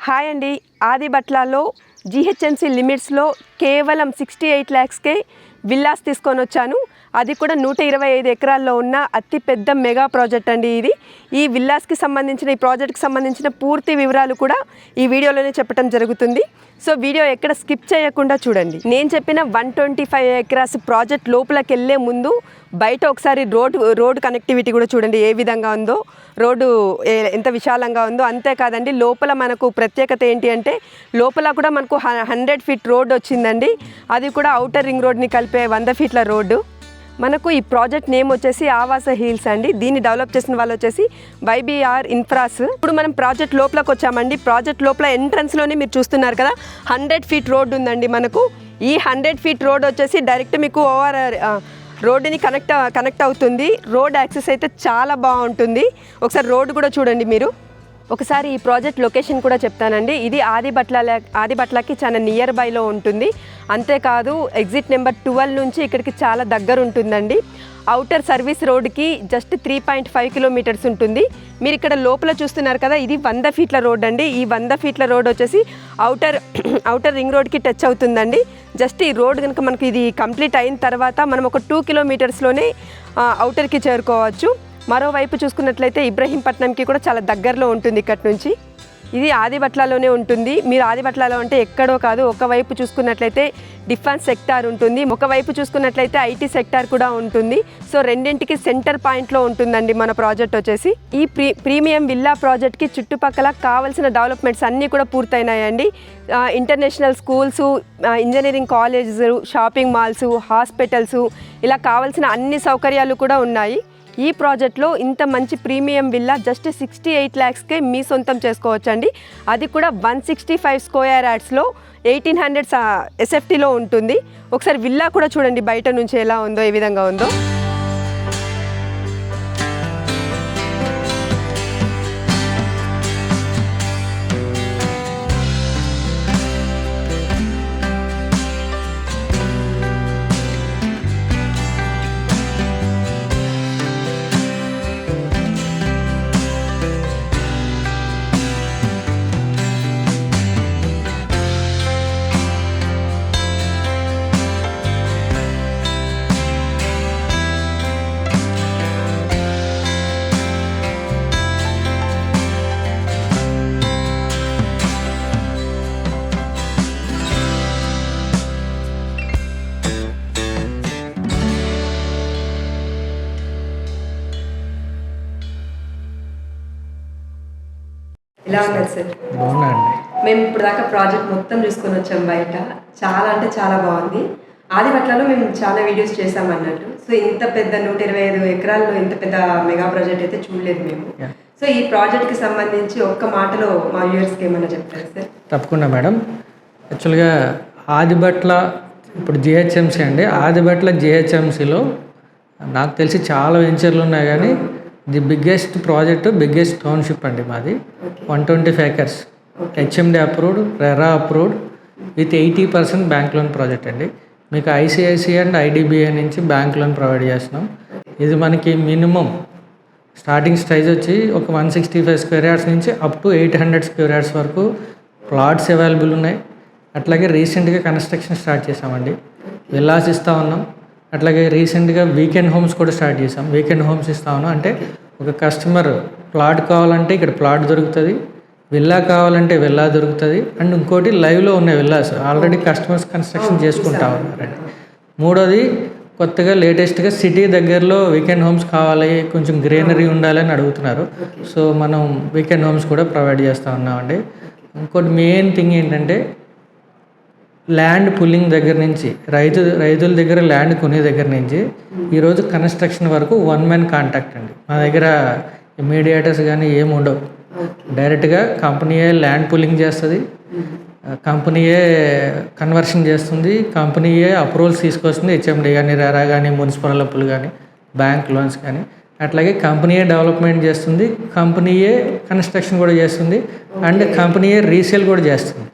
Hi అండి, ఆది బట్లాలో GHMC లిమిట్స్లో కేవలం 68 lakhsకే విల్లాస్ తీసుకొని వచ్చాను. అది కూడా 125 ఎకరాల్లో ఉన్న అతిపెద్ద మెగా ప్రాజెక్ట్ అండి ఇది. ఈ విల్లాస్కి సంబంధించిన, ఈ ప్రాజెక్ట్కి సంబంధించిన పూర్తి వివరాలు కూడా ఈ వీడియోలోనే చెప్పడం జరుగుతుంది. సో వీడియో ఎక్కడ స్కిప్ చేయకుండా చూడండి. నేను చెప్పిన 125 ఎకరాస్ ప్రాజెక్ట్ లోపలికి వెళ్ళే ముందు బయట ఒకసారి రోడ్ కనెక్టివిటీ కూడా చూడండి ఏ విధంగా ఉందో, రోడ్డు ఎంత విశాలంగా ఉందో. అంతేకాదండి, లోపల మనకు ప్రత్యేకత ఏంటి అంటే లోపల కూడా మనకు 100 feet రోడ్ వచ్చిందండి. అది కూడా ఔటర్ రింగ్ రోడ్ని కలిపే 100 feet రోడ్డు. మనకు ఈ ప్రాజెక్ట్ నేమ్ వచ్చేసి ఆవాస హిల్స్ అండి. దీన్ని డెవలప్ చేసిన వాళ్ళు వచ్చేసి YBR ఇన్ఫ్రాస్. ఇప్పుడు మనం ప్రాజెక్ట్ లోపలికి వచ్చామండి. ప్రాజెక్ట్ లోపల ఎంట్రన్స్లోనే మీరు చూస్తున్నారు కదా 100 feet రోడ్ ఉందండి. మనకు ఈ 100 feet రోడ్ వచ్చేసి డైరెక్ట్ మీకు రోడ్డుని కనెక్ట్ అవుతుంది. రోడ్ యాక్సెస్ అయితే చాలా బాగుంటుంది. ఒకసారి రోడ్డు కూడా చూడండి మీరు. ఒకసారి ఈ ప్రాజెక్ట్ లొకేషన్ కూడా చెప్తానండి. ఇది ఆదిబట్లకి చాలా నియర్ బైలో ఉంటుంది. అంతేకాదు ఎగ్జిట్ నెంబర్ 12 నుంచి ఇక్కడికి చాలా దగ్గర ఉంటుందండి. ఔటర్ సర్వీస్ రోడ్కి జస్ట్ 3.5 kilometers ఉంటుంది. మీరు ఇక్కడ లోపల చూస్తున్నారు కదా, ఇది 100 feet రోడ్ అండి. ఈ 100 feet రోడ్ వచ్చేసి ఔటర్ రింగ్ రోడ్కి టచ్ అవుతుందండి. జస్ట్ ఈ రోడ్ కనుక మనకి ఇది కంప్లీట్ అయిన తర్వాత మనం ఒక 2 kilometersలోనే ఔటర్కి చేరుకోవచ్చు. మరోవైపు చూసుకున్నట్లయితే ఇబ్రహీంపట్నంకి కూడా చాలా దగ్గరలో ఉంటుంది ఇక్కడ నుంచి. ఇది ఆదిబట్లలోనే ఉంటుంది. మీరు ఆదిబట్లలో అంటే ఎక్కడో కాదు, ఒకవైపు చూసుకున్నట్లయితే డిఫెన్స్ సెక్టార్ ఉంటుంది, ఒకవైపు చూసుకున్నట్లయితే IT సెక్టార్ కూడా ఉంటుంది. సో రెండింటికి సెంటర్ పాయింట్లో ఉంటుందండి మన ప్రాజెక్ట్ వచ్చేసి. ఈ ప్రీమియం విల్లా ప్రాజెక్ట్కి చుట్టుపక్కల కావాల్సిన డెవలప్మెంట్స్ అన్నీ కూడా పూర్తయినాయండి. International schools, engineering colleges, shopping malls, hospitals, ఇలా కావాల్సిన అన్ని సౌకర్యాలు కూడా ఉన్నాయి. ఈ ప్రాజెక్ట్లో ఇంత మంచి ప్రీమియం విల్లా జస్ట్ 68 lakhsకే మీ సొంతం చేసుకోవచ్చండి. అది కూడా 165 square yardsలో 1800 SFTలో ఉంటుంది. ఒకసారి విల్లా కూడా చూడండి బయట నుంచి ఎలా ఉందో, ఏ విధంగా ఉందో. ఎలా ఉన్నారు సార్? బాగున్నాయండి. మేము ఇప్పుడు దాకా ప్రాజెక్ట్ మొత్తం చూసుకొని వచ్చాం బయట. చాలా అంటే చాలా బాగుంది. ఆదిబట్లలో మేము చాలా వీడియోస్ చేసామన్నట్టు. సో ఇంత పెద్ద 125 ఎకరాల్లో ఇంత పెద్ద మెగా ప్రాజెక్ట్ అయితే చూడలేదు మేము. సో ఈ ప్రాజెక్ట్కి సంబంధించి ఒక్క మాటలో మా వ్యూవర్స్కి ఏమన్నా చెప్తారు సార్? తప్పకుండా మేడం. యాక్చువల్గా ఆదిబట్ల ఇప్పుడు GHMC అండి. ఆదిబట్ల GHMCలో నాకు తెలిసి చాలా వెంచర్లు ఉన్నాయి, కానీ the biggest project, biggest township అండి మాది. 125 acres, HMD approved, RERA approved, with 80% bank loan project అండి. మీకు ICICI అండ్ IDBI నుంచి బ్యాంక్ లోన్ ప్రొవైడ్ చేస్తున్నాం. ఇది మనకి మినిమం స్టార్టింగ్ స్టేజ్ వచ్చి ఒక 165 square yards నుంచి అప్ టు 800 square yards వరకు ప్లాట్స్ అవైలబుల్ ఉన్నాయి. అట్లాగే రీసెంట్గా కన్స్ట్రక్షన్ స్టార్ట్ చేసామండి. విల్లాస్ ఇస్తూ ఉన్నాం. అట్లాగే రీసెంట్గా వీకెండ్ హోమ్స్ కూడా స్టార్ట్ చేసాం. వీకెండ్ హోమ్స్ ఇస్తా ఉన్నాం. అంటే ఒక కస్టమర్ ప్లాట్ కావాలంటే ఇక్కడ ప్లాట్ దొరుకుతుంది, విల్లా కావాలంటే విల్లా దొరుకుతుంది. అండ్ ఇంకోటి లైవ్లో ఉన్న విల్లాస్ ఆల్రెడీ కస్టమర్స్ కన్స్ట్రక్షన్ చేసుకుంటా ఉన్నారండి. మూడోది కొత్తగా లేటెస్ట్గా సిటీ దగ్గరలో వీకెండ్ హోమ్స్ కావాలి, కొంచెం గ్రీనరీ ఉండాలని అడుగుతున్నారు. సో మనం వీకెండ్ హోమ్స్ కూడా ప్రొవైడ్ చేస్తూ ఉన్నామండి. ఇంకోటి మెయిన్ థింగ్ ఏంటంటే ల్యాండ్ పుల్లింగ్ దగ్గర నుంచి రైతుల దగ్గర ల్యాండ్ కొనే దగ్గర నుంచి ఈరోజు కన్స్ట్రక్షన్ వరకు 1 man కాంటాక్ట్ అండి. మా దగ్గర మీడియేటర్స్ కానీ ఏమి ఉండవు. డైరెక్ట్గా కంపెనీయే ల్యాండ్ పుల్లింగ్ చేస్తుంది, కంపెనీయే కన్వర్షన్ చేస్తుంది, కంపెనీయే అప్రూవల్స్ తీసుకొస్తుంది. HMD కానీ, రెరా కానీ, మున్సిపల్ అప్పులు కానీ, బ్యాంక్ లోన్స్ కానీ. అట్లాగే కంపెనీయే డెవలప్మెంట్ చేస్తుంది, కంపెనీయే కన్స్ట్రక్షన్ కూడా చేస్తుంది, అండ్ కంపెనీయే రీసేల్ కూడా చేస్తుంది.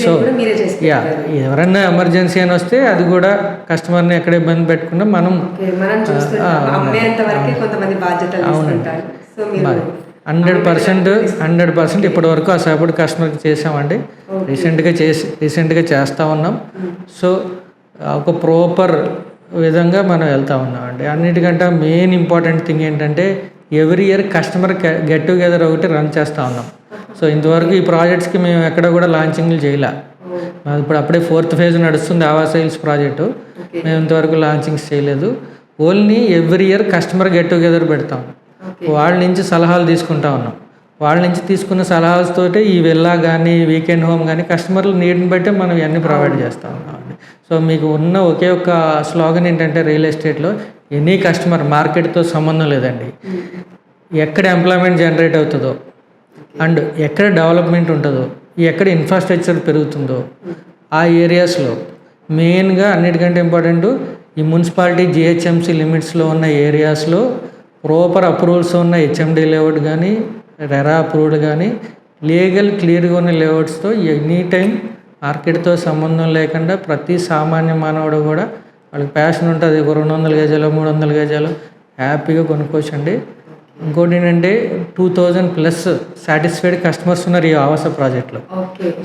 సో ఎవరన్నా ఎమర్జెన్సీ అని వస్తే అది కూడా కస్టమర్ని ఎక్కడ ఇబ్బంది పెట్టకుండా మనం కొంతమంది బాధ్యతలు. 100% ఇప్పటి వరకు ఆ సపోర్ట్ కస్టమర్కి చేసామండి. రీసెంట్గా చేస్తూ ఉన్నాం. సో ఒక ప్రాపర్ విధంగా మనం వెళ్తూ ఉన్నామండి. అన్నిటికంటే మెయిన్ ఇంపార్టెంట్ థింగ్ ఏంటంటే every year customer get together ఒకటి రన్ చేస్తూ ఉన్నాం. సో ఇంతవరకు ఈ ప్రాజెక్ట్స్కి మేము ఎక్కడ కూడా లాంచింగ్లు చేయలే. ఇప్పుడు అప్పుడే 4th ఫేజ్ నడుస్తుంది ఆవాస్ హిల్స్ ప్రాజెక్టు. మేము ఇంతవరకు లాంచింగ్స్ చేయలేదు. Only every year customer get together పెడతాం. వాళ్ళ నుంచి సలహాలు తీసుకుంటా ఉన్నాం. వాళ్ళ నుంచి తీసుకున్న సలహాలతోటి ఈ విల్లా కానీ వీకెండ్ హోమ్ కానీ కస్టమర్ల నీడ్ని బట్టి మనం ఇవన్నీ ప్రొవైడ్ చేస్తూ ఉన్నామండి. సో మీకు ఉన్న ఒకే ఒక స్లోగన్ ఏంటంటే రియల్ ఎస్టేట్లో ఎనీ కస్టమర్, మార్కెట్తో సంబంధం లేదండి. ఎక్కడ ఎంప్లాయ్మెంట్ జనరేట్ అవుతుందో అండ్ ఎక్కడ డెవలప్మెంట్ ఉంటుందో, ఎక్కడ ఇన్ఫ్రాస్ట్రక్చర్ పెరుగుతుందో ఆ ఏరియాస్లో మెయిన్గా అన్నిటికంటే ఇంపార్టెంట్ ఈ మున్సిపాలిటీ జిహెచ్ఎంసీ లిమిట్స్లో ఉన్న ఏరియాస్లో ప్రాపర్ అప్రూవల్స్ ఉన్న హెచ్ఎండి లేఅవుట్ కానీ రెరా అప్రూవ్డ్ కానీ లీగల్ క్లియర్గా ఉన్న లేఅవుట్స్తో ఎనీ టైం మార్కెట్తో సంబంధం లేకుండా ప్రతి సామాన్య మానవుడు కూడా వాళ్ళకి ప్యాషన్ ఉంటుంది. ఒక 200 గజాలు 300 గజాలు హ్యాపీగా కొనుక్కోవచ్చండి. ఇంకోటి ఏంటంటే 2000+ సాటిస్ఫైడ్ కస్టమర్స్ ఉన్నారు ఈ ఆవాస ప్రాజెక్ట్లో.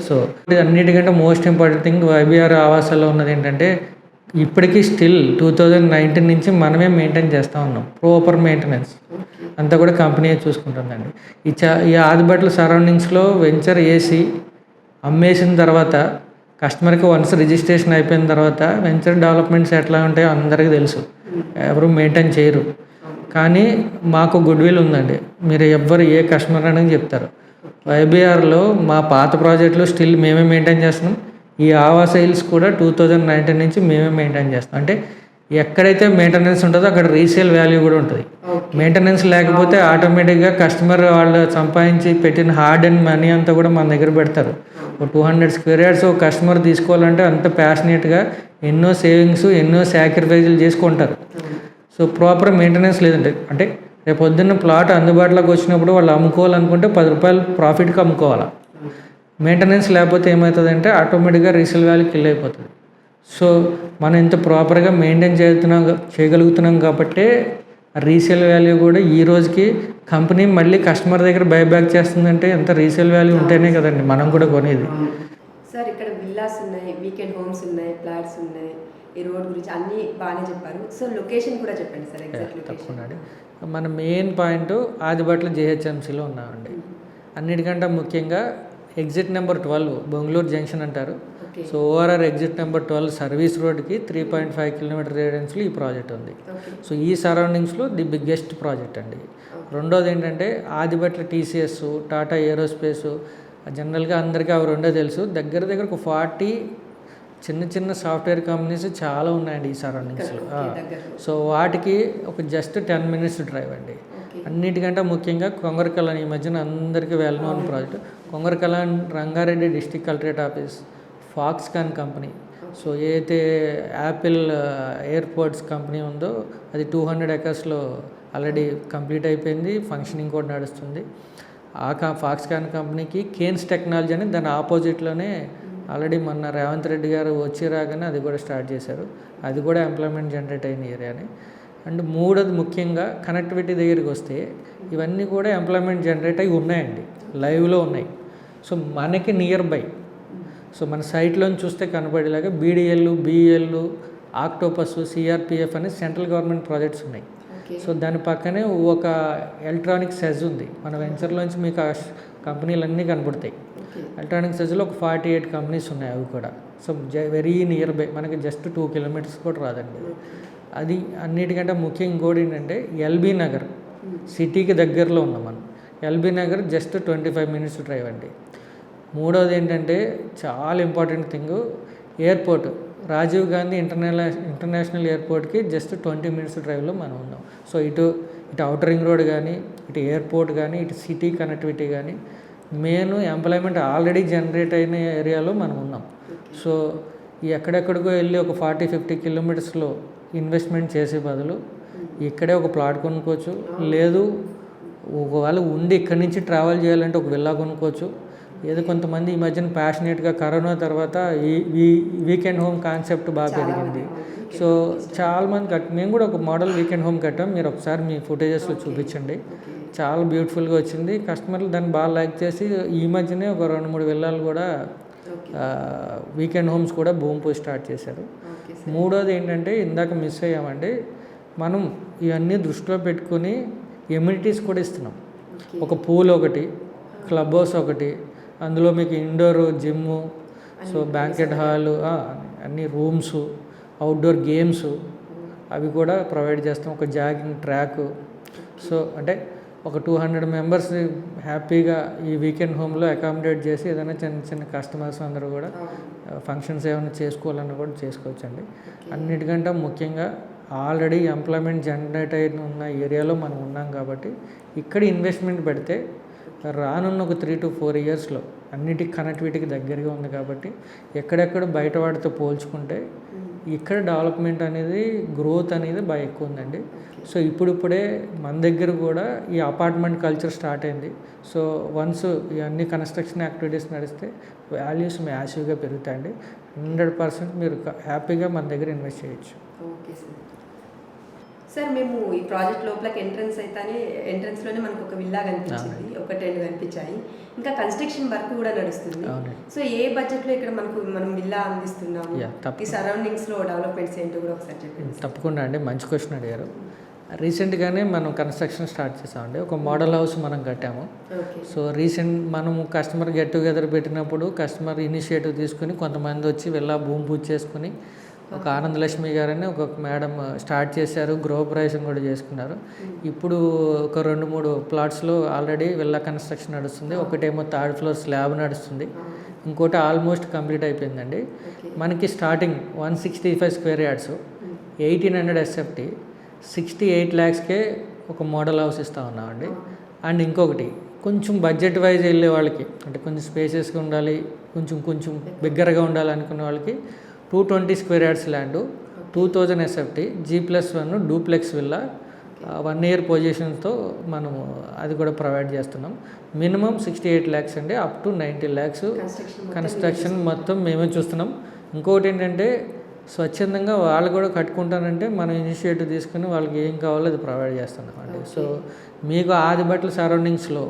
సో అన్నిటికంటే మోస్ట్ ఇంపార్టెంట్ థింగ్ వైబీఆర్ ఆవాసాలో ఉన్నది ఏంటంటే ఇప్పటికీ స్టిల్ 2019 నుంచి మనమే మెయింటైన్ చేస్తూ ఉన్నాం. ప్రాపర్ మెయింటెనెన్స్ అంతా కూడా కంపెనీయే చూసుకుంటుందండి. ఈ ఆదిబట్ల సరౌండింగ్స్లో వెంచర్ వేసి అమ్మేసిన తర్వాత కస్టమర్కి వన్స్ రిజిస్ట్రేషన్ అయిపోయిన తర్వాత వెంచర్ డెవలప్మెంట్స్ ఎట్లా ఉంటాయో అందరికీ తెలుసు. ఎవరు మెయింటైన్ చేయరు. కానీ మాకు గుడ్ విల్ ఉందండి. మీరు ఎవ్వరు ఏ కస్టమర్ అనేది చెప్తారు. వైబీఆర్లో మా పాత ప్రాజెక్టులు స్టిల్ మేమే మెయింటైన్ చేస్తున్నాం. ఈ ఆవాస హిల్స్ కూడా 2019 నుంచి మేమే మెయింటైన్ చేస్తాం. అంటే ఎక్కడైతే మెయింటెనెన్స్ ఉంటుందో అక్కడ రీసేల్ వాల్యూ కూడా ఉంటుంది. మెయింటెనెన్స్ లేకపోతే ఆటోమేటిక్గా కస్టమర్ వాళ్ళు సంపాదించి పెట్టిన హార్డ్ అండ్ మనీ అంతా కూడా మన దగ్గర పెడతారు. 200 స్క్వేర్ యార్డ్స్ ఒక కస్టమర్ తీసుకోవాలంటే అంత ప్యాషనేట్గా ఎన్నో సేవింగ్స్ ఎన్నో సాక్రిఫైజులు చేసుకుంటారు. సో ప్రాపర్ మెయింటెనెన్స్ లేదంటే అంటే రేపు పొద్దున్న ప్లాట్ అందుబాటులోకి వచ్చినప్పుడు వాళ్ళు అమ్ముకోవాలనుకుంటే 10 రూపాయలు ప్రాఫిట్కి అమ్ముకోవాలి. మెయింటెనెన్స్ లేకపోతే ఏమవుతుందంటే ఆటోమేటిక్గా రీసేల్ వాల్యూ కిల్ అయిపోతుంది. సో మనం ఇంత ప్రాపర్గా మెయింటైన్ చేయగలుగుతున్నాం కాబట్టే రీసేల్ వాల్యూ కూడా ఈ రోజుకి కంపెనీ మళ్ళీ కస్టమర్ దగ్గర బైబ్యాక్ చేస్తుందంటే ఎంత రీసేల్ వాల్యూ ఉంటేనే కదండి మనం కూడా కొనేది. సార్ ఇక్కడ విల్లాస్ ఉన్నాయి, వీకెండ్ హోమ్స్ ఉన్నాయి, ఫ్లాట్స్ ఉన్నాయి, ఈ రోడ్ గురించి అన్నీ బాగానే చెప్పారు. సో లొకేషన్ కూడా చెప్పండి సార్. ఎగ్జాక్ట్ లొకేషన్ తప్పకుండా. మన మెయిన్ పాయింట్ ఆదిబట్ల జిహెచ్ఎంసీలో ఉన్నామండి. అన్నిటికంటే ముఖ్యంగా ఎగ్జిట్ నెంబర్ 12 బెంగళూరు జంక్షన్ అంటారు. So ORR exit number 12 service రోడ్కి 3.5 కిలోమీటర్ రేడియన్స్లో ఈ ప్రాజెక్ట్ ఉంది. సో ఈ సరౌండింగ్స్లో ది బిగ్గెస్ట్ ప్రాజెక్ట్ అండి. రెండోది ఏంటంటే ఆదిబట్ల టీసీఎస్, టాటా ఏరోస్పేస్, జనరల్గా అందరికీ అవి రెండో తెలుసు. దగ్గర ఒక 40 చిన్న సాఫ్ట్వేర్ కంపెనీస్ చాలా ఉన్నాయండి ఈ సరౌండింగ్స్లో. సో వాటికి ఒక జస్ట్ 10 minutes డ్రైవ్ అండి. అన్నిటికంటే ముఖ్యంగా కొంగరకలాన్, ఈ మధ్యన అందరికీ well known project Kongarakalan Rangareddy district collectorate office, Foxconn company. So ఏదైతే యాపిల్ ఎయిర్పోర్ట్స్ కంపెనీ ఉందో అది 200 acresలో ఆల్రెడీ కంప్లీట్ అయిపోయింది, ఫంక్షనింగ్ కూడా నడుస్తుంది. ఆ ఫాక్స్కాన్ కంపెనీకి కేన్స్ టెక్నాలజీ అని దాని ఆపోజిట్లోనే ఆల్రెడీ మొన్న రేవంత్ రెడ్డి గారు వచ్చి రాగానే అది కూడా స్టార్ట్ చేశారు. అది కూడా ఎంప్లాయ్మెంట్ జనరేట్ అయిన ఏరియాని. అండ్ మూడోది ముఖ్యంగా కనెక్టివిటీ దగ్గరికి వస్తే ఇవన్నీ కూడా ఎంప్లాయ్మెంట్ జనరేట్ అయి ఉన్నాయండి, లైవ్లో ఉన్నాయి. సో మనకి నియర్ బై, సో మన సైట్లోని చూస్తే కనపడేలాగా బీడీఎల్, బిఎల్, ఆక్టోపస్, సిఆర్పిఎఫ్ అనే సెంట్రల్ గవర్నమెంట్ ప్రాజెక్ట్స్ ఉన్నాయి. సో దాని పక్కనే ఒక ఎలక్ట్రానిక్ సెజ్ ఉంది. మన వెంచర్లోంచి మీకు ఆ కంపెనీలన్నీ కనపడతాయి. ఎలక్ట్రానిక్ సెజ్లో ఒక 48 కంపెనీస్ ఉన్నాయి అవి కూడా. సో వెరీ నియర్ బై, మనకి జస్ట్ 2 kilometers కూడా రాదండి. అది అన్నిటికంటే ముఖ్యం. ఇంకోటి ఏంటంటే ఎల్బీ నగర్ సిటీకి దగ్గరలో ఉన్నాం మనం. LB Nagar just 25 minutes drive అండి. మూడవది ఏంటంటే చాలా important thing, airport Rajiv Gandhi international ఎయిర్పోర్ట్కి జస్ట్ 20 minutes డ్రైవ్లో మనం ఉన్నాం. సో ఇటు అవుటర్ రింగ్ రోడ్ కానీ, ఇటు ఎయిర్పోర్ట్ కానీ, ఇటు సిటీ కనెక్టివిటీ కానీ, మెయిన్ ఎంప్లాయ్మెంట్ ఆల్రెడీ జనరేట్ అయిన ఏరియాలో మనం ఉన్నాం. సో ఎక్కడెక్కడికో వెళ్ళి ఒక 40-50 kilometersలో ఇన్వెస్ట్మెంట్ చేసే బదులు ఇక్కడే ఒక ప్లాట్ కొనుక్కోవచ్చు. లేదు ఒకవేళ ఉండి ఇక్కడి నుంచి ట్రావెల్ చేయాలంటే ఒక విల్లా కొనుక్కోవచ్చు. ఏదో కొంతమంది ఈ మధ్యన ప్యాషనేట్గా కరోనా తర్వాత ఈ వీకెండ్ హోమ్ కాన్సెప్ట్ బాగా పెరిగింది. సో చాలామంది మేము కూడా ఒక మోడల్ వీకెండ్ హోమ్ కట్టాం. మీరు ఒకసారి మీ ఫుటేజెస్లో చూపించండి. చాలా బ్యూటిఫుల్గా వచ్చింది. కస్టమర్లు దాన్ని బాగా లైక్ చేసి ఈ మధ్యనే ఒక 2-3 విల్లాలు కూడా వీకెండ్ హోమ్స్ కూడా భూమి పూజ స్టార్ట్ చేశారు. మూడోది ఏంటంటే ఇందాక మిస్ అయ్యామండి, మనం ఇవన్నీ దృష్టిలో పెట్టుకుని ఎమ్యూనిటీస్ కూడా ఇస్తున్నాం. ఒక పూల్ ఒకటి, క్లబ్ హౌస్ ఒకటి, అందులో మీకు indoor gym, so banquet hall, అన్ని రూమ్స్, అవుట్డోర్ గేమ్స్ అవి కూడా ప్రొవైడ్ చేస్తాం. ఒక జాగింగ్ ట్రాక్. సో అంటే ఒక 200 మెంబర్స్ హ్యాపీగా ఈ వీకెండ్ హోమ్లో అకామిడేట్ చేసి ఏదైనా చిన్న చిన్న కస్టమర్స్ అందరూ కూడా ఫంక్షన్స్ ఏమైనా చేసుకోవాలన్నా కూడా చేసుకోవచ్చండి. అన్నిటికంటే ముఖ్యంగా ఆల్రెడీ ఎంప్లాయ్మెంట్ జనరేట్ అయిన ఉన్న ఏరియాలో మనం ఉన్నాం కాబట్టి ఇక్కడ ఇన్వెస్ట్మెంట్ పెడితే రానున్న ఒక 3 to 4 ఇయర్స్లో అన్నిటికి కనెక్టివిటీకి దగ్గరగా ఉంది కాబట్టి ఎక్కడెక్కడ బయట వాటితో పోల్చుకుంటే ఇక్కడ డెవలప్మెంట్ అనేది, గ్రోత్ అనేది బాగా ఎక్కువ ఉందండి. సో ఇప్పుడిప్పుడే మన దగ్గర కూడా ఈ అపార్ట్మెంట్ కల్చర్ స్టార్ట్ అయింది. సో వన్స్ ఇవన్నీ కన్స్ట్రక్షన్ యాక్టివిటీస్ నడిస్తే వాల్యూస్ మ్యాసివ్గా పెరుగుతాయండి. 100% మీరు హ్యాపీగా మన దగ్గర ఇన్వెస్ట్ చేయొచ్చు. ఓకే సార్, మేము ఈ ప్రాజెక్ట్ లోపలికి ఎంట్రన్స్లోనే మనకు ఒక విల్లా కనిపించింది, ఒక 10 కనిపించాయి. ఇంకా కన్స్ట్రక్షన్ వర్క్ కూడా నడుస్తుంది. సో ఏ బడ్జెట్లో ఇక్కడ మనం విల్లా అందిస్తున్నాము, ఈ సరౌండింగ్స్లో డెవలప్మెంట్స్ ఏంటో కూడా ఒకసారి చెప్పండి. తప్పకుండా అండి, మంచి క్వశ్చన్ అడిగారు. రీసెంట్గానే మనం కన్స్ట్రక్షన్ స్టార్ట్ చేసామండి. ఒక మోడల్ హౌస్ మనం కట్టాము. సో మనము కస్టమర్ గెట్ టుగెదర్ పెట్టినప్పుడు కస్టమర్ ఇనిషియేటివ్ తీసుకుని కొంతమంది వచ్చి వెళ్ళా భూమి పూజ చేసుకుని, ఒక ఆనందలక్ష్మి గారని ఒక మేడం స్టార్ట్ చేశారు, గృహప్రవేశం కూడా చేసుకున్నారు. ఇప్పుడు ఒక 2-3 ప్లాట్స్లో ఆల్రెడీ వెళ్ళా కన్స్ట్రక్షన్ నడుస్తుంది. ఒకటేమో 3rd floor స్లాబ్ నడుస్తుంది, ఇంకోటి ఆల్మోస్ట్ కంప్లీట్ అయిపోయిందండి. మనకి స్టార్టింగ్ 165 square yards, 1800 SFT, 68 lakhsకే ఒక మోడల్ హౌస్ ఇస్తూ ఉన్నామండి. అండ్ ఇంకొకటి కొంచెం బడ్జెట్ వైజ్ వెళ్ళే వాళ్ళకి, అంటే కొంచెం స్పేసెస్గా ఉండాలి, కొంచెం బిగ్గరగా ఉండాలి అనుకునే వాళ్ళకి 220 square yards land, 2000 SFT, G+1 duplex villa, 1 year పొజిషన్తో మనము అది కూడా ప్రొవైడ్ చేస్తున్నాం. మినిమం 68 lakhs అండి, అప్ టు 90 lakhs కన్స్ట్రక్షన్ మొత్తం మేమే చూస్తున్నాం. ఇంకొకటి ఏంటంటే స్వచ్ఛందంగా వాళ్ళు కూడా కట్టుకుంటానంటే మనం ఇనిషియేటివ్ తీసుకుని వాళ్ళకి ఏం కావాలో అది ప్రొవైడ్ చేస్తున్నాం అండి. సో మీకు ఆదిబట్ల సరౌండింగ్స్లో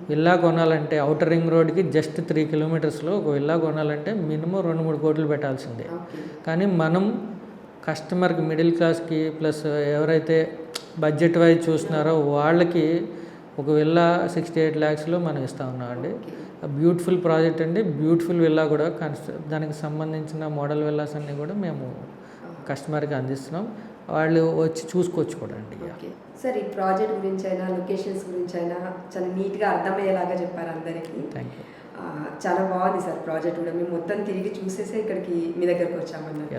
విల్లా కొనాలంటే ఔటర్ రింగ్ రోడ్కి జస్ట్ 3 kilometersలో ఒక విల్లా కొనాలంటే మినిమం 2-3 కోట్లు పెట్టాల్సిందే. కానీ మనం కస్టమర్కి, మిడిల్ క్లాస్కి ప్లస్ ఎవరైతే బడ్జెట్ వైజ్ చూస్తున్నారో వాళ్ళకి ఒక విల్లా 68 lakhsలో మనం ఇస్తూ ఉన్నామండి. బ్యూటిఫుల్ ప్రాజెక్ట్ అండి, బ్యూటిఫుల్ విల్లా కూడా. దానికి సంబంధించిన మోడల్ విల్లాస్ అన్నీ కూడా మేము కస్టమర్కి అందిస్తున్నాం. వాళ్ళు వచ్చి చూసుకోవచ్చు కూడా అండి. సార్, ఈ ప్రాజెక్ట్ గురించి అయినా లొకేషన్స్ గురించి అయినా చాలా నీట్గా అర్థమయ్యేలాగా చెప్పారు అందరికీ. Thank you. చాలా బాగుంది సార్ ప్రాజెక్ట్ కూడా. మేము మొత్తం తిరిగి చూసేసి ఇక్కడికి మీ దగ్గరకు వచ్చామన్నారు.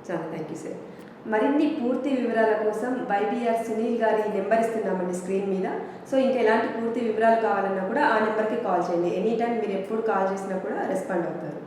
చాలా థ్యాంక్ యూ సార్. మరిన్ని పూర్తి వివరాల కోసం YBR సునీల్ గారి నెంబర్ ఇస్తున్నామండి స్క్రీన్ మీద. సో ఇంకా ఎలాంటి పూర్తి వివరాలు కావాలన్నా కూడా ఆ నెంబర్కి కాల్ చేయండి. ఎనీ టైం మీరు ఎప్పుడు కాల్ చేసినా కూడా రెస్పాండ్ అవుతారు.